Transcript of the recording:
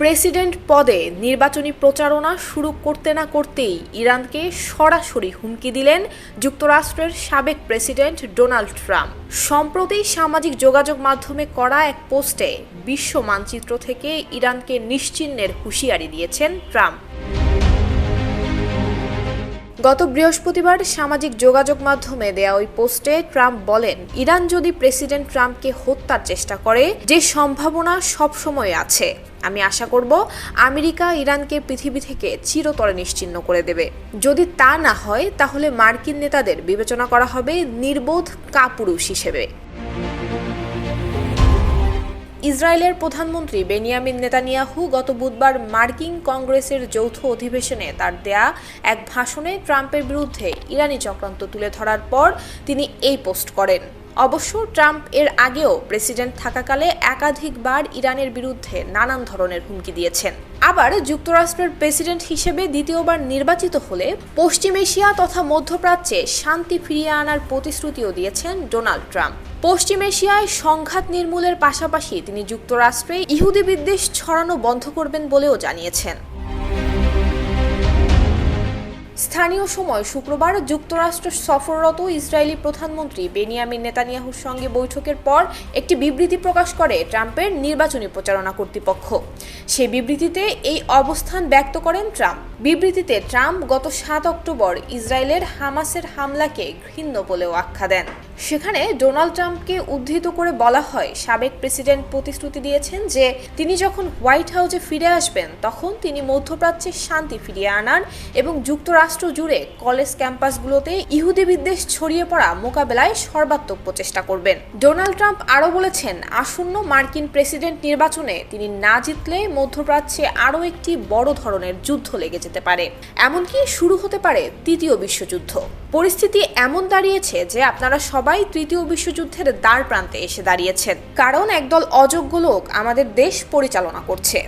President পদে নির্বাচনী প্রচারণা শুরু করতে না করতেই ইরানকে সরাসরি হুমকি দিলেন যুক্তরাষ্ট্রের সাবেক প্রেসিডেন্ট ডোনাল্ড ট্রাম্প। সম্প্রতি সামাজিক যোগাযোগ মাধ্যমে করা এক পোস্টে বিশ্ব মানচিত্র থেকে ইরানকে নিশ্চিহ্নের হুঁশিয়ারি দিয়েছেন ট্রাম্প। গত বৃহস্পতিবার সামাজিক যোগাযোগ মাধ্যমে দেয়া ওই পোস্টে ট্রাম্প বলেন, ইরান যদি প্রেসিডেন্ট ট্রাম্পকে হত্যার চেষ্টা করে, যে সম্ভাবনা সবসময় আছে, আমি আশা করব আমেরিকা ইরানকে পৃথিবী থেকে চিরতরে নিশ্চিহ্ন করে দেবে। যদি তা না হয় তাহলে মার্কিন নেতাদের বিবেচনা করা হবে নির্বোধ কাপুরুষ হিসেবে। ইসরায়েলের প্রধানমন্ত্রী বেনিয়ামিন নেতানিয়াহু গত বুধবার মার্কিন কংগ্রেসের যৌথ অধিবেশনে তার দেয়া এক ভাষণে ট্রাম্পের বিরুদ্ধে ইরানি চক্রান্ত তুলে ধরার পর তিনি এই পোস্ট করেন। অবশ্য ট্রাম্প এর আগেও প্রেসিডেন্ট থাকাকালে একাধিকবার ইরানের বিরুদ্ধে নানান ধরনের হুমকি দিয়েছেন। আবার যুক্তরাষ্ট্রের প্রেসিডেন্ট হিসেবে দ্বিতীয়বার নির্বাচিত হলে পশ্চিম এশিয়া তথা মধ্যপ্রাচ্যে শান্তি ফিরিয়ে আনার প্রতিশ্রুতিও দিয়েছেন ডোনাল্ড ট্রাম্প। পশ্চিম এশিয়ায় সংঘাত নির্মূলের পাশাপাশি তিনি যুক্তরাষ্ট্রে ইহুদি বিদ্বেষ ছড়ানো বন্ধ করবেন বলেও জানিয়েছেন। স্থানীয় সময় শুক্রবার যুক্তরাষ্ট্র সফররত ইসরায়েলি প্রধানমন্ত্রী বেনিয়ামিন নেতানিয়াহুর সঙ্গে বৈঠকের পর একটি বিবৃতি প্রকাশ করে ট্রাম্পের নির্বাচনী প্রচারণা কর্তৃপক্ষ। সেই বিবৃতিতে এই অবস্থান ব্যক্ত করেন ট্রাম্প। বিবৃতিতে ট্রাম্প গত 7 অক্টোবর ইসরায়েলের হামাসের হামলাকে ঘৃণ্য বলেও আখ্যা দেন। সেখানে ডোনাল্ড ট্রাম্পকে উদ্ধৃত করে বলা হয়, সাবেক প্রেসিডেন্ট প্রতিশ্রুতি দিয়েছেন যে তিনি যখন হোয়াইট হাউসে ফিরে আসবেন তখন তিনি মধ্যপ্রাচ্যে শান্তি ফিরিয়ে আনার এবং যুক্তরাষ্ট্র জুড়ে কলেজ ক্যাম্পাসগুলোতে ইহুদি বিদ্বেষ ছড়িয়ে পড়া মোকাবেলায় সর্বাত্মক প্রচেষ্টা করবেন। ডোনাল্ড ট্রাম্প আরও বলেছেন, আসন্ন মার্কিন প্রেসিডেন্ট নির্বাচনে তিনি না জিতলে মধ্যপ্রাচ্যে আরও একটি বড় ধরনের যুদ্ধ লেগে যেতে পারে, এমনকি শুরু হতে পারে তৃতীয় বিশ্বযুদ্ধ। পরিস্থিতি এমন দাঁড়িয়েছে যে আপনারা সবাই তৃতীয় বিশ্বযুদ্ধের দ্বার প্রান্তে এসে দাঁড়িয়েছেন, কারণ একদল অযোগ্য লোক আমাদের দেশ পরিচালনা করছে।